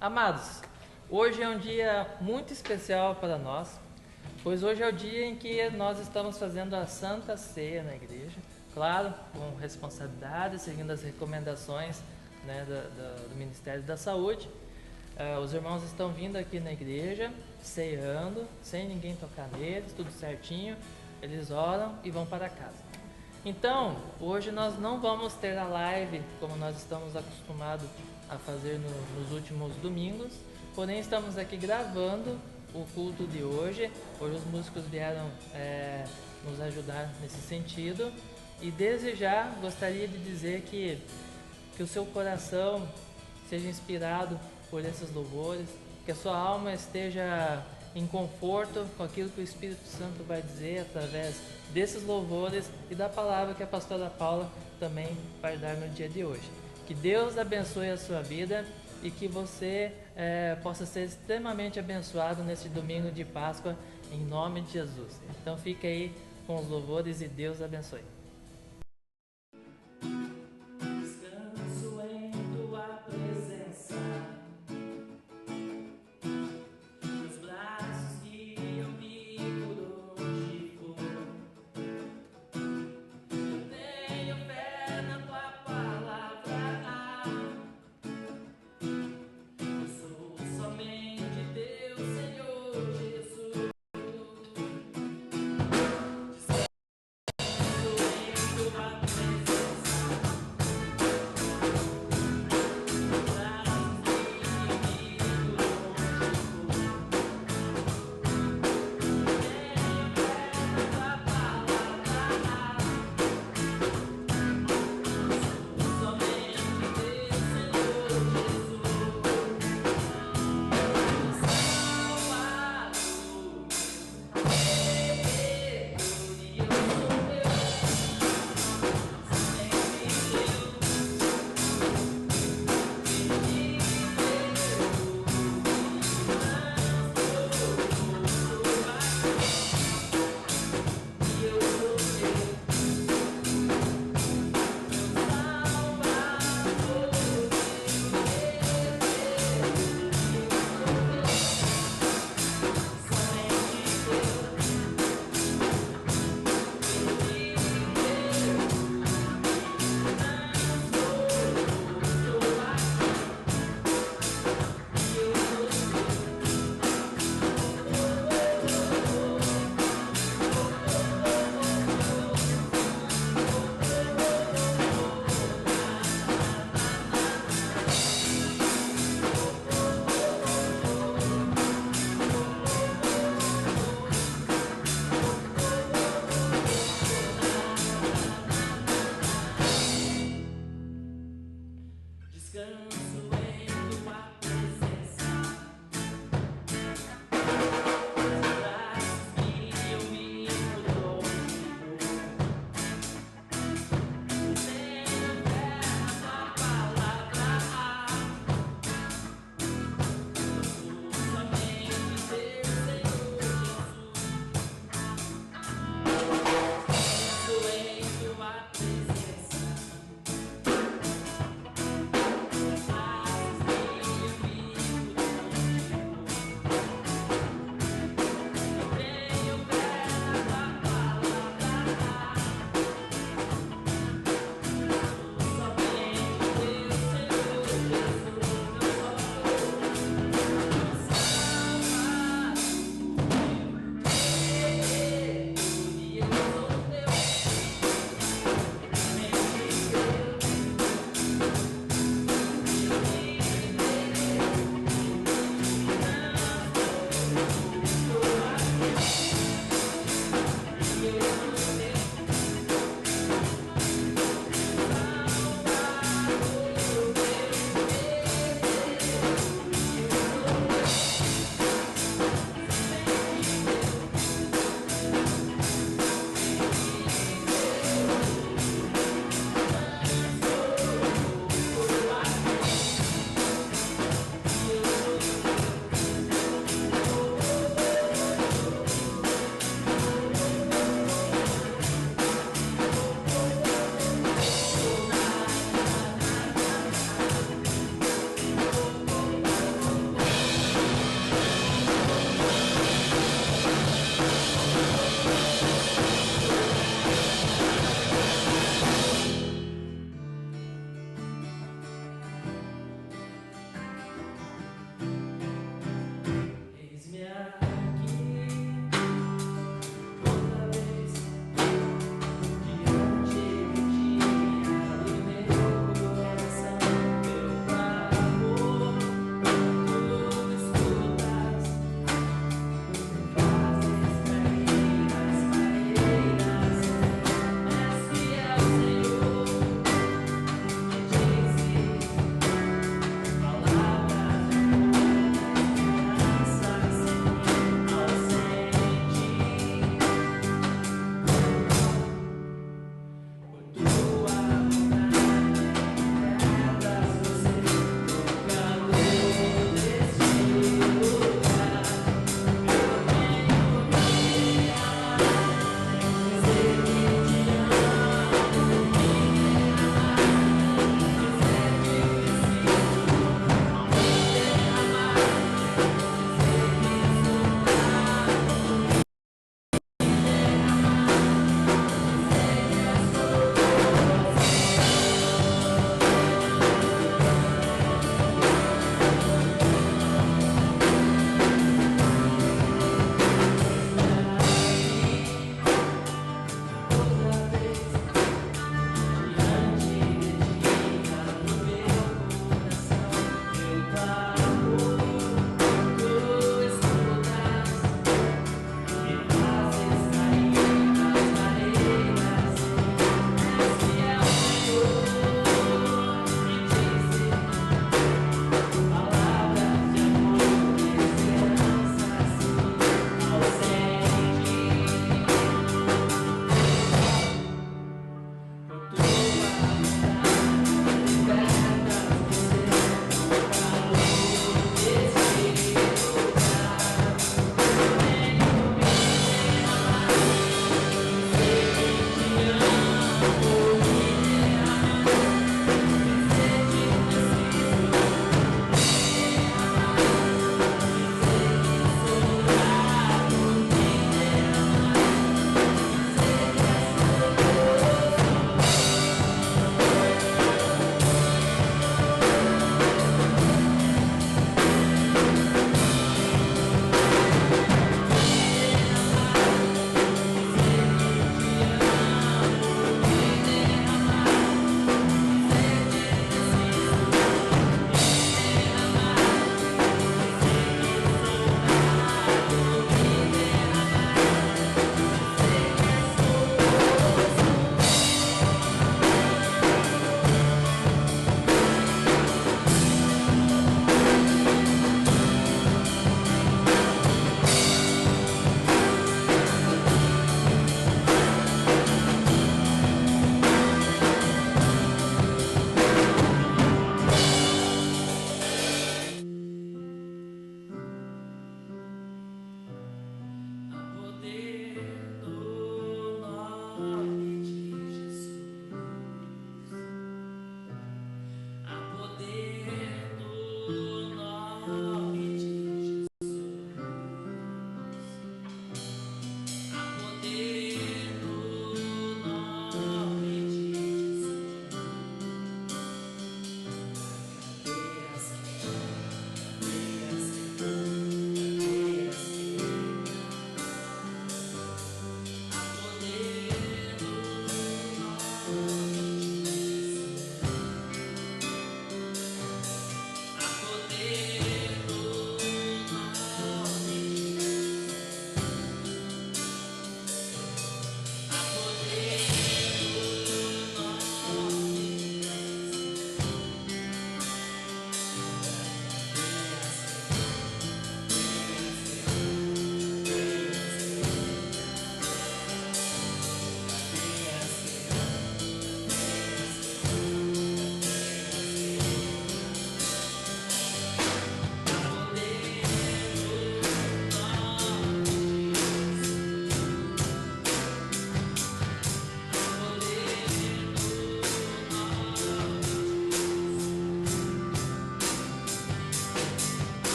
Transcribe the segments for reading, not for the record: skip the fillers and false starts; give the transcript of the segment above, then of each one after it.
Amados, hoje é um dia muito especial para nós, pois hoje é o dia em que nós estamos fazendo a Santa Ceia na igreja, claro, com responsabilidade, seguindo as recomendações, né, do Ministério da Saúde. Os irmãos estão vindo aqui na igreja, ceando, sem ninguém tocar neles, tudo certinho, eles oram e vão para casa. Então, hoje nós não vamos ter a live como nós estamos acostumados a fazer nos últimos domingos, porém estamos aqui gravando o culto de hoje. Hoje os músicos vieram nos ajudar nesse sentido, e desde já gostaria de dizer que o seu coração seja inspirado por esses louvores, que a sua alma esteja em conforto com aquilo que o Espírito Santo vai dizer através desses louvores e da palavra que a pastora Paula também vai dar no dia de hoje. Que Deus abençoe a sua vida e que você possa ser extremamente abençoado nesse domingo de Páscoa, em nome de Jesus. Então fique aí com os louvores e Deus abençoe.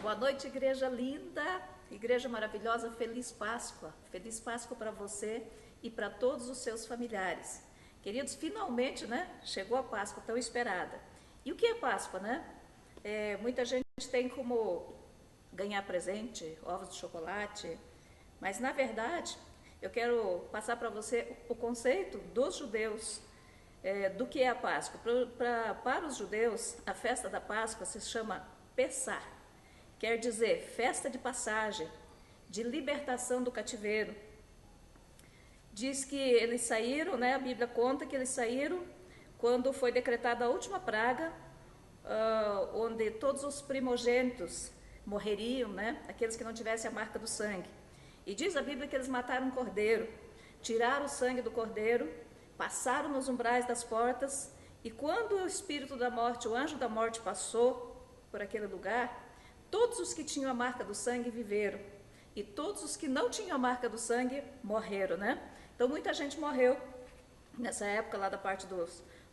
Boa noite, igreja linda, igreja maravilhosa, feliz Páscoa. Feliz Páscoa para você e para todos os seus familiares. Queridos, finalmente, né, chegou a Páscoa tão esperada. E o que é Páscoa, né? Muita gente tem como ganhar presente, ovos de chocolate, mas na verdade, eu quero passar para você o conceito dos judeus do que é a Páscoa. Para os judeus, a festa da Páscoa se chama Pessah. Quer dizer, festa de passagem, de libertação do cativeiro. Diz que eles saíram, né, a Bíblia conta que eles saíram quando foi decretada a última praga, onde todos os primogênitos morreriam, né, aqueles que não tivessem a marca do sangue. E diz a Bíblia que eles mataram um cordeiro, tiraram o sangue do cordeiro, passaram nos umbrais das portas, e quando o espírito da morte, o anjo da morte passou por aquele lugar, todos os que tinham a marca do sangue viveram, e todos os que não tinham a marca do sangue morreram, né? Então muita gente morreu nessa época lá da parte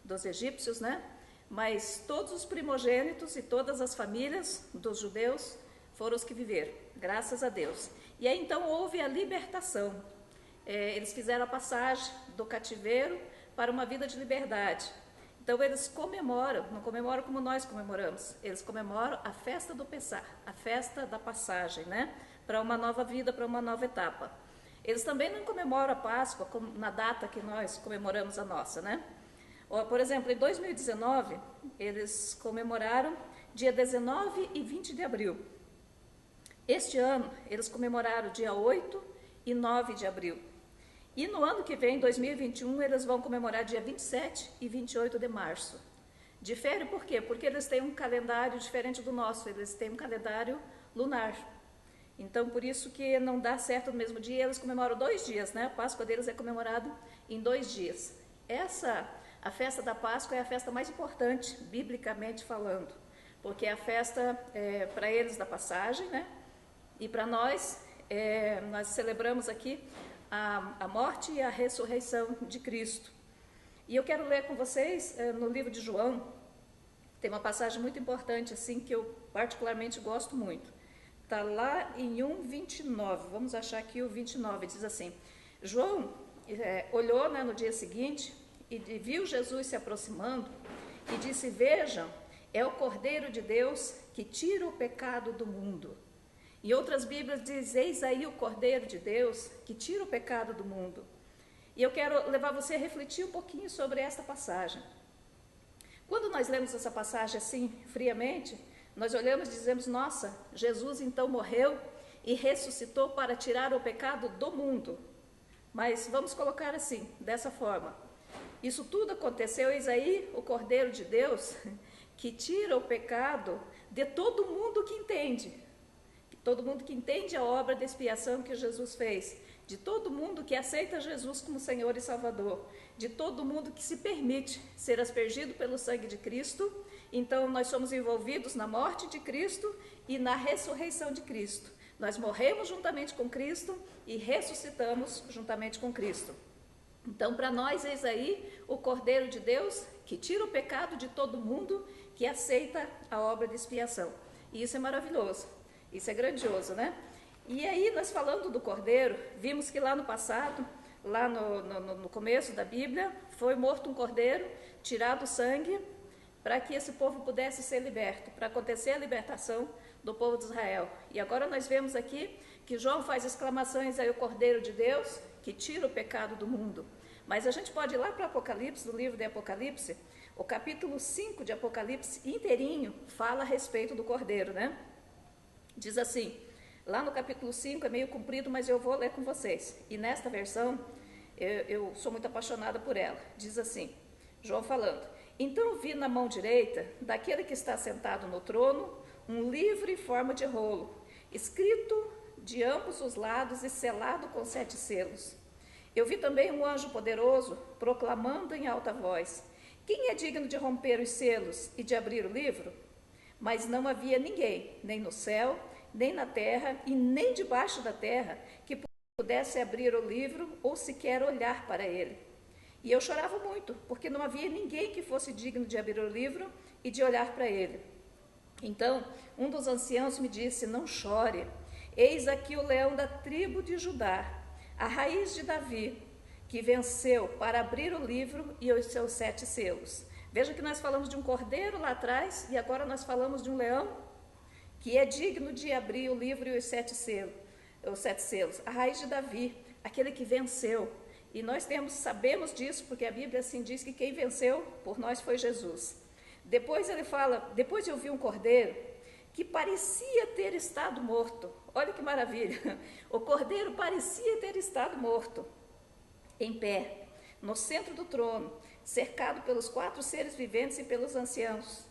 dos egípcios, né? Mas todos os primogênitos e todas as famílias dos judeus foram os que viveram, graças a Deus. E aí então houve a libertação. Eles fizeram a passagem do cativeiro para uma vida de liberdade. Então eles comemoram, não comemoram como nós comemoramos, eles comemoram a festa do Pessah, a festa da passagem, né? Para uma nova vida, para uma nova etapa. Eles também não comemoram a Páscoa na data que nós comemoramos a nossa, né? Por exemplo, em 2019, eles comemoraram dia 19 e 20 de abril. Este ano, eles comemoraram dia 8 e 9 de abril. E no ano que vem, 2021, eles vão comemorar dia 27 e 28 de março. Difere por quê? Porque eles têm um calendário diferente do nosso, eles têm um calendário lunar. Então, por isso que não dá certo no mesmo dia, eles comemoram 2 dias, né? A Páscoa deles é comemorada em 2 dias. A festa da Páscoa é a festa mais importante, biblicamente falando, porque é a festa para eles da passagem, né? E para nós, nós celebramos aqui a morte e a ressurreição de Cristo. E eu quero ler com vocês no livro de João, tem uma passagem muito importante assim que eu particularmente gosto muito. Está lá em 1:29, vamos achar aqui o 29, diz assim: João olhou, né, no dia seguinte e viu Jesus se aproximando e disse: vejam, é o Cordeiro de Deus que tira o pecado do mundo. Em outras Bíblias diz: eis aí o Cordeiro de Deus que tira o pecado do mundo. E eu quero levar você a refletir um pouquinho sobre esta passagem. Quando nós lemos essa passagem assim, friamente, nós olhamos e dizemos: nossa, Jesus então morreu e ressuscitou para tirar o pecado do mundo. Mas vamos colocar assim, dessa forma: isso tudo aconteceu, eis aí o Cordeiro de Deus que tira o pecado de todo mundo que entende. Todo mundo que entende a obra de expiação que Jesus fez, de todo mundo que aceita Jesus como Senhor e Salvador, de todo mundo que se permite ser aspergido pelo sangue de Cristo. Então nós somos envolvidos na morte de Cristo e na ressurreição de Cristo. Nós morremos juntamente com Cristo e ressuscitamos juntamente com Cristo. Então para nós eis aí o Cordeiro de Deus que tira o pecado de todo mundo que aceita a obra de expiação. E isso é maravilhoso. Isso é grandioso, né? E aí, nós falando do Cordeiro, vimos que lá no passado, lá no começo da Bíblia, foi morto um Cordeiro, tirado o sangue, para que esse povo pudesse ser liberto, para acontecer a libertação do povo de Israel. E agora nós vemos aqui que João faz exclamações aí: o Cordeiro de Deus, que tira o pecado do mundo. Mas a gente pode ir lá para Apocalipse, no livro de Apocalipse, o capítulo 5 de Apocalipse inteirinho fala a respeito do Cordeiro, né? Diz assim, lá no capítulo 5, é meio comprido, mas eu vou ler com vocês. E nesta versão, eu sou muito apaixonada por ela. Diz assim, João falando: então vi na mão direita daquele que está sentado no trono um livro em forma de rolo, escrito de ambos os lados e selado com 7 selos. Eu vi também um anjo poderoso proclamando em alta voz: quem é digno de romper os selos e de abrir o livro? Mas não havia ninguém, nem no céu, nem na terra e nem debaixo da terra, que pudesse abrir o livro ou sequer olhar para ele. E eu chorava muito, porque não havia ninguém que fosse digno de abrir o livro e de olhar para ele. Então, um dos anciãos me disse: não chore, eis aqui o leão da tribo de Judá, a raiz de Davi, que venceu para abrir o livro e os seus 7 selos. Veja que nós falamos de um cordeiro lá atrás e agora nós falamos de um leão que é digno de abrir o livro e os 7 selos. A raiz de Davi, aquele que venceu. E nós sabemos disso porque a Bíblia assim diz que quem venceu por nós foi Jesus. Depois ele fala: depois eu vi um cordeiro que parecia ter estado morto. Olha que maravilha! O cordeiro parecia ter estado morto, em pé, no centro do trono, cercado pelos 4 seres viventes e pelos anciãos.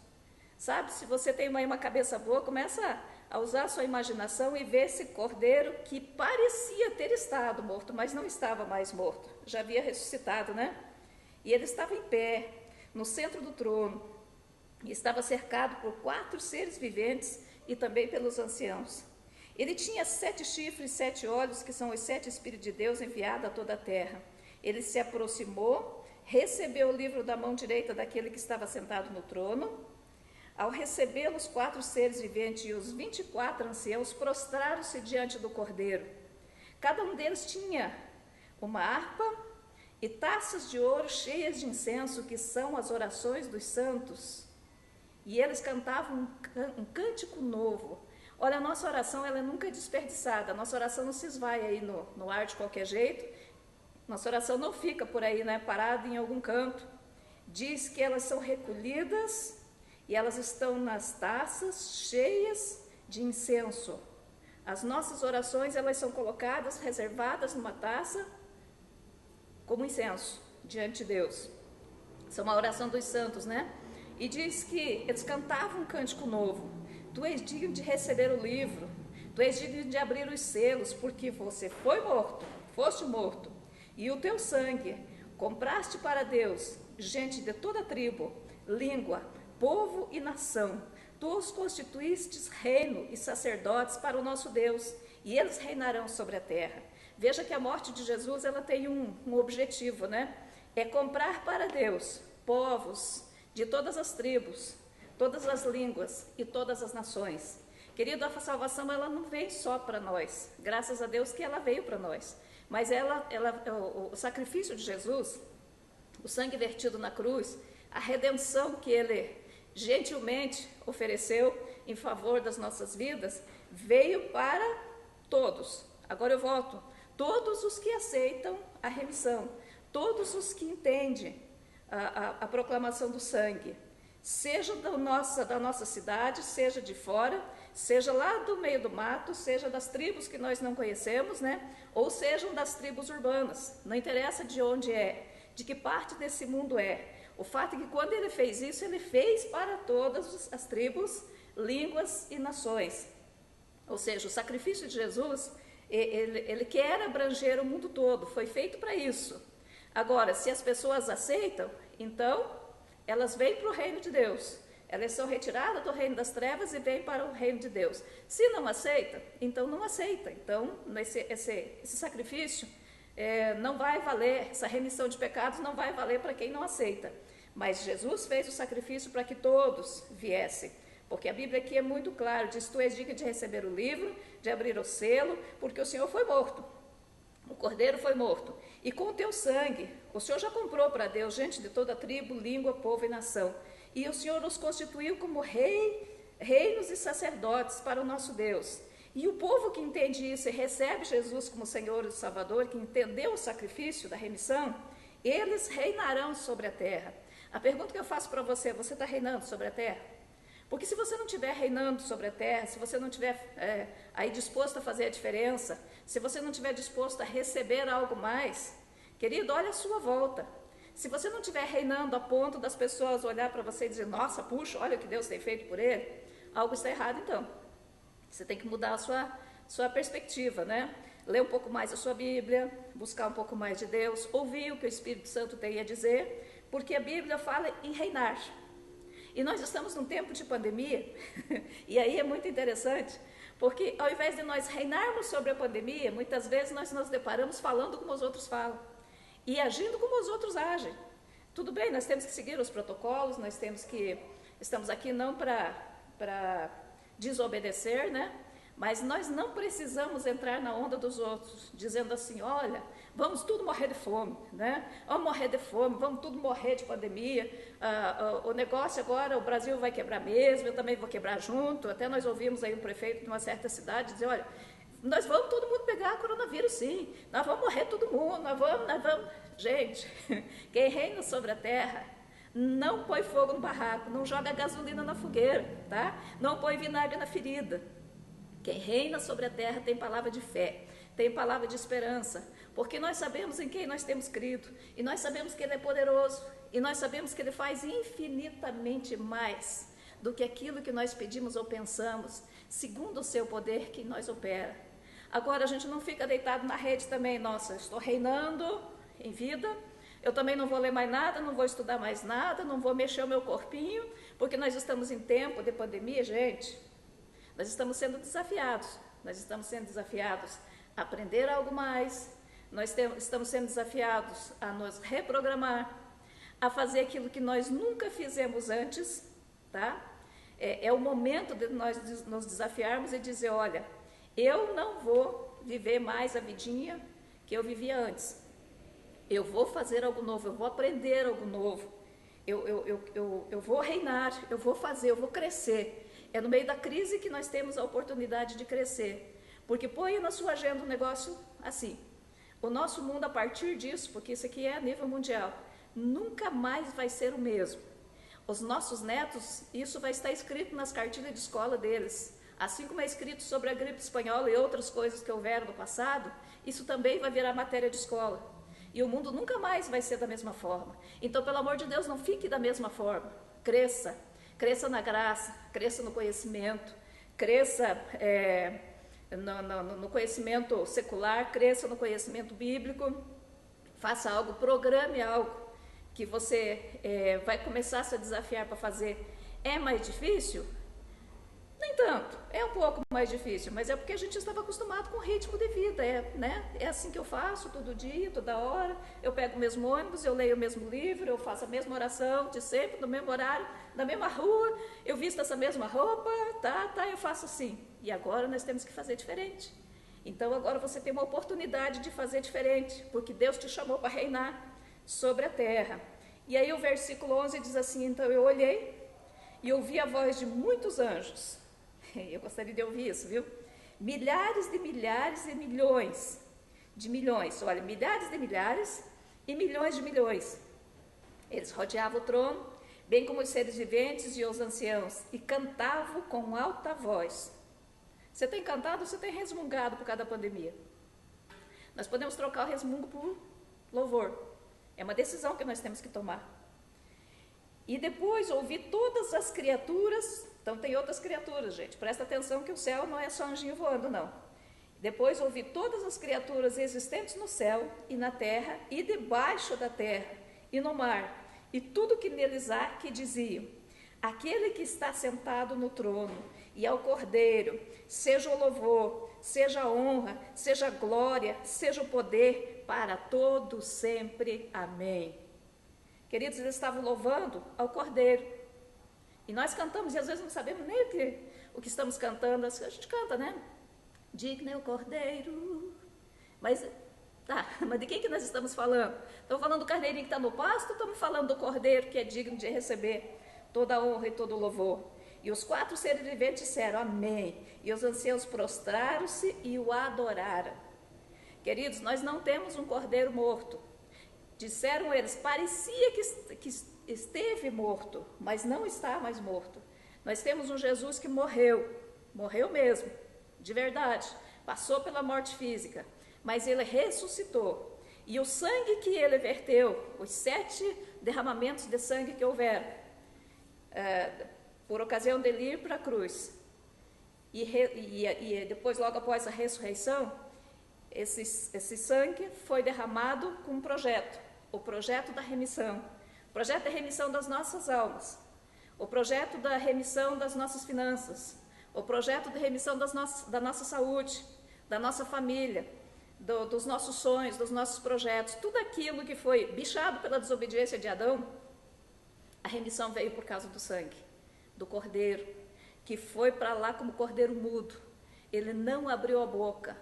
Sabe, se você tem uma cabeça boa, começa a usar a sua imaginação e ver esse cordeiro que parecia ter estado morto, mas não estava mais morto, já havia ressuscitado, né? E ele estava em pé, no centro do trono, e estava cercado por 4 seres viventes e também pelos anciãos. Ele tinha 7 chifres, 7 olhos, que são os 7 Espíritos de Deus enviados a toda a terra. Ele se aproximou, recebeu o livro da mão direita daquele que estava sentado no trono. Ao recebê-lo, os 4 seres viventes e os 24 anciãos prostraram-se diante do cordeiro. Cada um deles tinha uma harpa e taças de ouro cheias de incenso, que são as orações dos santos. E eles cantavam um cântico novo. Olha, a nossa oração ela nunca é desperdiçada, a nossa oração não se esvai aí no ar de qualquer jeito, nossa oração não fica por aí, né, parada em algum canto. Diz que elas são recolhidas e elas estão nas taças cheias de incenso. As nossas orações elas são colocadas, reservadas numa taça, como incenso, diante de Deus. Isso é uma oração dos santos, né? E diz que eles cantavam um cântico novo. Tu és digno de receber o livro, tu és digno de abrir os selos, porque você foi morto, foste morto, e o teu sangue compraste para Deus gente de toda tribo, língua, povo e nação. Tu os constituístes reino e sacerdotes para o nosso Deus, e eles reinarão sobre a terra. Veja que a morte de Jesus ela tem um objetivo, né? É comprar para Deus povos de todas as tribos, todas as línguas e todas as nações. Querido, a salvação ela não vem só para nós, graças a Deus que ela veio para nós, mas o sacrifício de Jesus, o sangue vertido na cruz, a redenção que ele gentilmente ofereceu em favor das nossas vidas, veio para todos. Agora eu volto, todos os que aceitam a remissão, todos os que entendem a proclamação do sangue, seja da nossa cidade, seja de fora, seja lá do meio do mato, seja das tribos que nós não conhecemos, né? Ou sejam das tribos urbanas, não interessa de onde é, de que parte desse mundo é. O fato é que quando ele fez isso, ele fez para todas as tribos, línguas e nações. Ou seja, o sacrifício de Jesus, ele quer abranger o mundo todo, foi feito para isso. Agora, se as pessoas aceitam, então elas vêm para o reino de Deus. Elas são retiradas do reino das trevas e vêm para o reino de Deus. Se não aceita, então não aceita. Então, esse sacrifício não vai valer, essa remissão de pecados não vai valer para quem não aceita. Mas Jesus fez o sacrifício para que todos viessem. Porque a Bíblia aqui é muito clara, diz: tu és digno de receber o livro, de abrir o selo, porque o Senhor foi morto. O cordeiro foi morto. E com o teu sangue, o Senhor já comprou para Deus gente de toda tribo, língua, povo e nação. E o Senhor nos constituiu como reinos e sacerdotes para o nosso Deus. E o povo que entende isso e recebe Jesus como Senhor e Salvador, que entendeu o sacrifício da remissão, eles reinarão sobre a terra. A pergunta que eu faço para você: você está reinando sobre a terra? Porque se você não estiver reinando sobre a terra, se você não estiver aí disposto a fazer a diferença, se você não estiver disposto a receber algo mais, querido, olha a sua volta. Se você não estiver reinando a ponto das pessoas olhar para você e dizer: nossa, puxa, olha o que Deus tem feito por ele, algo está errado então. Você tem que mudar a sua perspectiva, né? Ler um pouco mais a sua Bíblia, buscar um pouco mais de Deus, ouvir o que o Espírito Santo tem a dizer, porque a Bíblia fala em reinar. E nós estamos num tempo de pandemia, e aí é muito interessante, porque ao invés de nós reinarmos sobre a pandemia, muitas vezes nós nos deparamos falando como os outros falam, e agindo como os outros agem. Tudo bem, nós temos que seguir os protocolos, estamos aqui não para desobedecer, né? Mas nós não precisamos entrar na onda dos outros, dizendo assim, olha, vamos tudo morrer de fome, né? Vamos morrer de fome, vamos tudo morrer de pandemia, o negócio agora, o Brasil vai quebrar mesmo, eu também vou quebrar junto. Até nós ouvimos aí um prefeito de uma certa cidade dizer, olha, nós vamos todo mundo pegar coronavírus sim, nós vamos morrer todo mundo, nós vamos. Gente, quem reina sobre a terra não põe fogo no barraco, não joga gasolina na fogueira, tá? Não põe vinagre na ferida. Quem reina sobre a terra tem palavra de fé, tem palavra de esperança, porque nós sabemos em quem nós temos crido, e nós sabemos que Ele é poderoso, e nós sabemos que Ele faz infinitamente mais do que aquilo que nós pedimos ou pensamos, segundo o seu poder que nós opera. Agora, a gente não fica deitado na rede também, nossa, estou reinando em vida, eu também não vou ler mais nada, não vou estudar mais nada, não vou mexer o meu corpinho, porque nós estamos em tempo de pandemia, gente. Nós estamos sendo desafiados a aprender algo mais, estamos sendo desafiados a nos reprogramar, a fazer aquilo que nós nunca fizemos antes, tá? É o momento de nós nos desafiarmos e dizer, olha, eu não vou viver mais a vidinha que eu vivia antes, eu vou fazer algo novo, eu vou aprender algo novo, eu vou reinar, eu vou fazer, eu vou crescer. É no meio da crise que nós temos a oportunidade de crescer, porque põe na sua agenda um negócio assim, o nosso mundo a partir disso, porque isso aqui é a nível mundial, nunca mais vai ser o mesmo. Os nossos netos, isso vai estar escrito nas cartilhas de escola deles, assim como é escrito sobre a gripe espanhola e outras coisas que houveram no passado, isso também vai virar matéria de escola, e o mundo nunca mais vai ser da mesma forma. Então, pelo amor de Deus, não fique da mesma forma, cresça na graça, cresça no conhecimento, cresça no conhecimento secular, cresça no conhecimento bíblico, faça algo, programe algo que você vai começar a se desafiar para fazer. É mais difícil? Nem tanto, é um pouco mais difícil, mas é porque a gente estava acostumado com o ritmo de vida, né? É assim que eu faço, todo dia, toda hora, eu pego o mesmo ônibus, eu leio o mesmo livro, eu faço a mesma oração de sempre, no mesmo horário, na mesma rua, eu visto essa mesma roupa, eu faço assim. E agora nós temos que fazer diferente. Então agora você tem uma oportunidade de fazer diferente, porque Deus te chamou para reinar sobre a terra. E aí o versículo 11 diz assim, então eu olhei e ouvi a voz de muitos anjos. Eu gostaria de ouvir isso, viu? Milhares de milhares e milhões de milhões. Olha, milhares de milhares e milhões de milhões. Eles rodeavam o trono, bem como os seres viventes e os anciãos, e cantavam com alta voz. Você tem cantado ou você tem resmungado por causa da pandemia? Nós podemos trocar o resmungo por louvor. É uma decisão que nós temos que tomar. E depois ouvi todas as criaturas, então tem outras criaturas, gente, presta atenção que o céu não é só anjinho voando, não. Depois ouvi todas as criaturas existentes no céu e na terra e debaixo da terra e no mar, e tudo que neles há, que diziam, aquele que está sentado no trono e ao Cordeiro, seja o louvor, seja a honra, seja a glória, seja o poder para todo sempre. Amém. Queridos, eles estavam louvando ao Cordeiro. E nós cantamos, e às vezes não sabemos nem o que estamos cantando. A gente canta, né? Digno é o Cordeiro. Mas de quem que nós estamos falando? Estamos falando do carneirinho que está no pasto, ou estamos falando do Cordeiro que é digno de receber toda a honra e todo o louvor? E os 4 seres viventes disseram, amém. E os anciãos prostraram-se e o adoraram. Queridos, nós não temos um Cordeiro morto. Disseram eles, parecia que esteve morto, mas não está mais morto. Nós temos um Jesus que morreu mesmo, de verdade, passou pela morte física, mas ele ressuscitou. E o sangue que ele verteu, os 7 derramamentos de sangue que houveram, por ocasião dele ir para a cruz, e depois, logo após a ressurreição, esse sangue foi derramado com um projeto. O projeto da remissão, o projeto da remissão das nossas almas, o projeto da remissão das nossas finanças, o projeto de remissão da nossa saúde, da nossa família, dos nossos sonhos, dos nossos projetos, tudo aquilo que foi bichado pela desobediência de Adão, a remissão veio por causa do sangue, do Cordeiro, que foi para lá como cordeiro mudo. Ele não abriu a boca.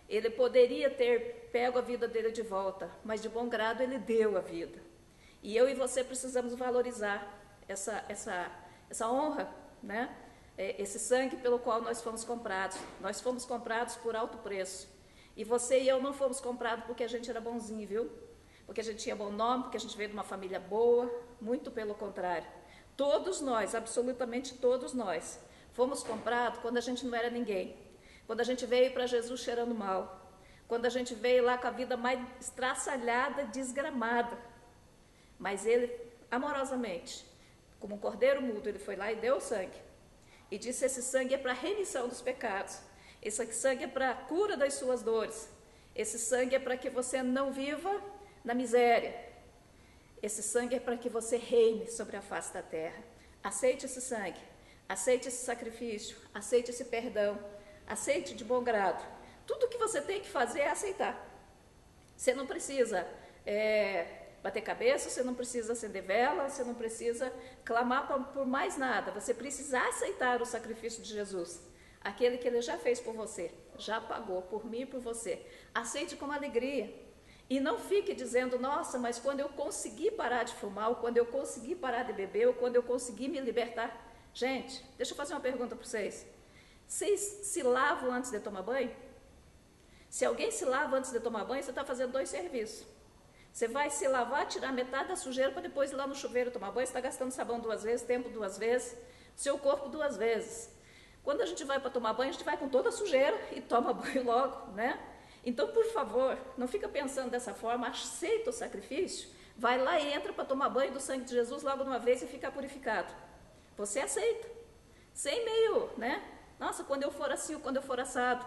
Ele poderia ter pego a vida dele de volta, mas de bom grado ele deu a vida. E eu e você precisamos valorizar essa honra, né? Esse sangue pelo qual nós fomos comprados. Nós fomos comprados por alto preço. E você e eu não fomos comprados porque a gente era bonzinho, viu? Porque a gente tinha bom nome, porque a gente veio de uma família boa. Muito pelo contrário. Todos nós, absolutamente todos nós, fomos comprados quando a gente não era ninguém. Quando a gente veio para Jesus cheirando mal. Quando a gente veio lá com a vida mais estraçalhada, desgramada. Mas ele, amorosamente, como um cordeiro mudo, ele foi lá e deu o sangue. E disse: esse sangue é para a remissão dos pecados. Esse sangue é para a cura das suas dores. Esse sangue é para que você não viva na miséria. Esse sangue é para que você reine sobre a face da terra. Aceite esse sangue. Aceite esse sacrifício. Aceite esse perdão. Aceite de bom grado. Tudo que você tem que fazer é aceitar. Você não precisa bater cabeça, você não precisa acender vela, você não precisa clamar por mais nada. Você precisa aceitar o sacrifício de Jesus. Aquele que ele já fez por você, já pagou por mim e por você. Aceite com alegria. E não fique dizendo: nossa, mas quando eu conseguir parar de fumar, ou quando eu conseguir parar de beber, ou quando eu conseguir me libertar. Gente, deixa eu fazer uma pergunta para vocês. Vocês se lavam antes de tomar banho? Se alguém se lava antes de tomar banho, você está fazendo 2 serviços. Você vai se lavar, tirar metade da sujeira para depois ir lá no chuveiro tomar banho. Você está gastando sabão 2 vezes, tempo 2 vezes, seu corpo 2 vezes. Quando a gente vai para tomar banho, a gente vai com toda a sujeira e toma banho logo, né? Então, por favor, não fica pensando dessa forma, aceita o sacrifício, vai lá e entra para tomar banho do sangue de Jesus logo de uma vez e ficar purificado. Você aceita. Sem meio, né? Nossa, quando eu for assim ou quando eu for assado.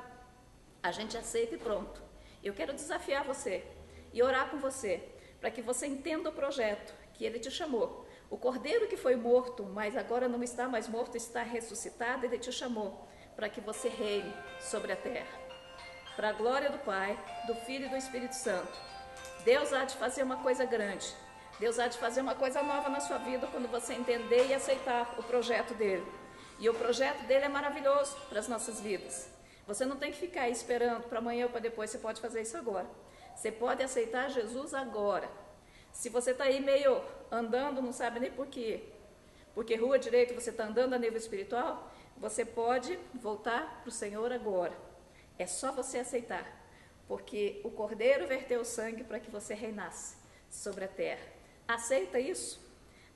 A gente aceita e pronto. Eu quero desafiar você e orar com você, para que você entenda o projeto que ele te chamou. O cordeiro que foi morto, mas agora não está mais morto, está ressuscitado, ele te chamou para que você reine sobre a terra. Para a glória do Pai, do Filho e do Espírito Santo. Deus há de fazer uma coisa grande. Deus há de fazer uma coisa nova na sua vida quando você entender e aceitar o projeto dele. E o projeto dele é maravilhoso para as nossas vidas. Você não tem que ficar aí esperando para amanhã ou para depois, você pode fazer isso agora. Você pode aceitar Jesus agora. Se você está aí meio andando, não sabe nem por quê, porque rua direita você está andando a nível espiritual, você pode voltar para o Senhor agora. É só você aceitar, porque o Cordeiro verteu o sangue para que você reinasse sobre a terra. Aceita isso?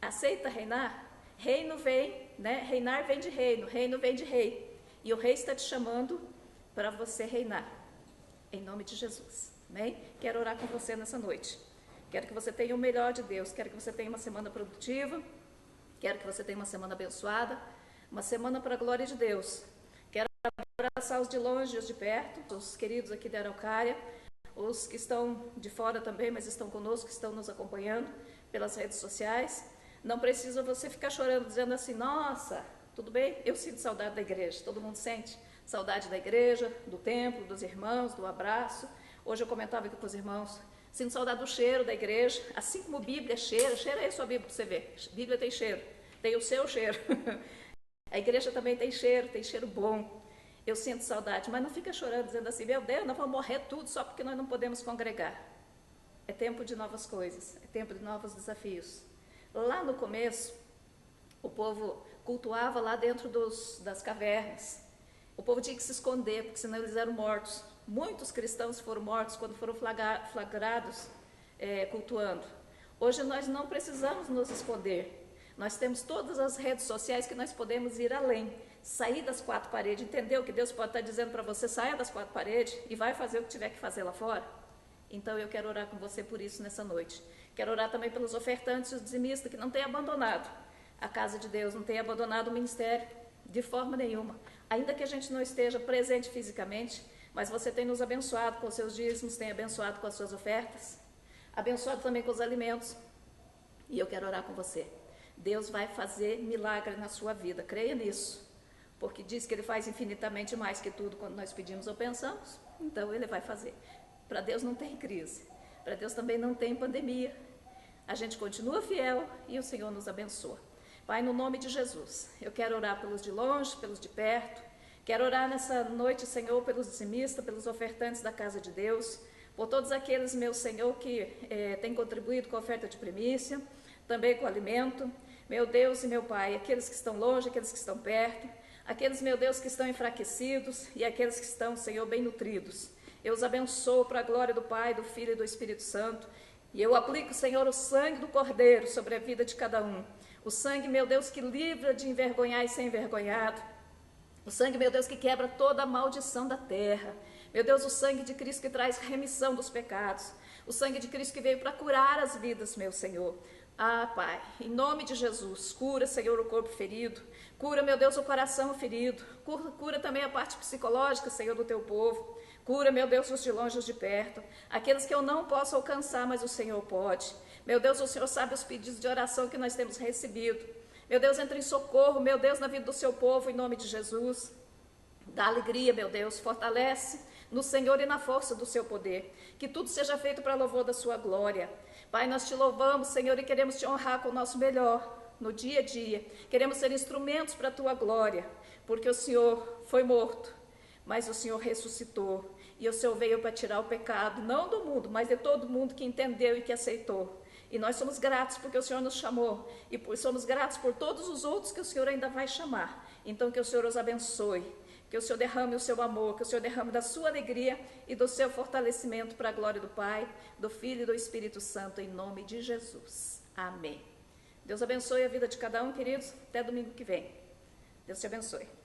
Aceita reinar? Reino vem, né? Reinar vem de reino, reino vem de rei. E o rei está te chamando para você reinar, em nome de Jesus. Amém? Quero orar com você nessa noite. Quero que você tenha o melhor de Deus. Quero que você tenha uma semana produtiva. Quero que você tenha uma semana abençoada. Uma semana para a glória de Deus. Quero abraçar os de longe e os de perto, os queridos aqui da Araucária, os que estão de fora também, mas estão conosco, que estão nos acompanhando pelas redes sociais. Não precisa você ficar chorando, dizendo assim: nossa, tudo bem? Eu sinto saudade da igreja. Todo mundo sente saudade da igreja, do templo, dos irmãos, do abraço. Hoje eu comentava aqui com os irmãos, sinto saudade do cheiro da igreja, assim como Bíblia cheira aí a sua Bíblia para você ver. Bíblia tem cheiro, tem o seu cheiro. A igreja também tem cheiro bom. Eu sinto saudade, mas não fica chorando, dizendo assim: meu Deus, nós vamos morrer tudo só porque nós não podemos congregar. É tempo de novas coisas, é tempo de novos desafios. Lá no começo, o povo cultuava lá dentro das cavernas. O povo tinha que se esconder, porque senão eles eram mortos. Muitos cristãos foram mortos quando foram flagrados cultuando. Hoje nós não precisamos nos esconder. Nós temos todas as redes sociais que nós podemos ir além, sair das 4 paredes, entender o que Deus pode estar dizendo para você, saia das 4 paredes e vai fazer o que tiver que fazer lá fora. Então eu quero orar com você por isso nessa noite. Quero orar também pelos ofertantes e os dizimistas que não têm abandonado a casa de Deus, não têm abandonado o ministério de forma nenhuma. Ainda que a gente não esteja presente fisicamente, mas você tem nos abençoado com os seus dízimos, tem abençoado com as suas ofertas, abençoado também com os alimentos. E eu quero orar com você. Deus vai fazer milagre na sua vida, creia nisso, porque diz que Ele faz infinitamente mais que tudo quando nós pedimos ou pensamos, então Ele vai fazer. Para Deus não tem crise, para Deus também não tem pandemia. A gente continua fiel e o Senhor nos abençoa. Pai, no nome de Jesus, eu quero orar pelos de longe, pelos de perto. Quero orar nessa noite, Senhor, pelos dizimistas, pelos ofertantes da casa de Deus, por todos aqueles, meu Senhor, que têm contribuído com a oferta de primícia, também com o alimento. Meu Deus e meu Pai, aqueles que estão longe, aqueles que estão perto, aqueles, meu Deus, que estão enfraquecidos e aqueles que estão, Senhor, bem nutridos. Eu os abençoo para a glória do Pai, do Filho e do Espírito Santo. E eu aplico, Senhor, o sangue do Cordeiro sobre a vida de cada um. O sangue, meu Deus, que livra de envergonhar e ser envergonhado. O sangue, meu Deus, que quebra toda a maldição da terra. Meu Deus, o sangue de Cristo que traz remissão dos pecados. O sangue de Cristo que veio para curar as vidas, meu Senhor. Ah, Pai, em nome de Jesus, cura, Senhor, o corpo ferido. Cura, meu Deus, o coração ferido. Cura também a parte psicológica, Senhor, do teu povo. Cura, meu Deus, os de longe e os de perto. Aqueles que eu não posso alcançar, mas o Senhor pode. Meu Deus, o Senhor sabe os pedidos de oração que nós temos recebido. Meu Deus, entra em socorro, meu Deus, na vida do seu povo, em nome de Jesus. Dá alegria, meu Deus, fortalece no Senhor e na força do seu poder. Que tudo seja feito para louvor da sua glória. Pai, nós te louvamos, Senhor, e queremos te honrar com o nosso melhor no dia a dia. Queremos ser instrumentos para a tua glória, porque o Senhor foi morto, mas o Senhor ressuscitou. E o Senhor veio para tirar o pecado, não do mundo, mas de todo mundo que entendeu e que aceitou. E nós somos gratos porque o Senhor nos chamou. E somos gratos por todos os outros que o Senhor ainda vai chamar. Então que o Senhor os abençoe. Que o Senhor derrame o seu amor. Que o Senhor derrame da sua alegria e do seu fortalecimento para a glória do Pai, do Filho e do Espírito Santo. Em nome de Jesus. Amém. Deus abençoe a vida de cada um, queridos. Até domingo que vem. Deus te abençoe.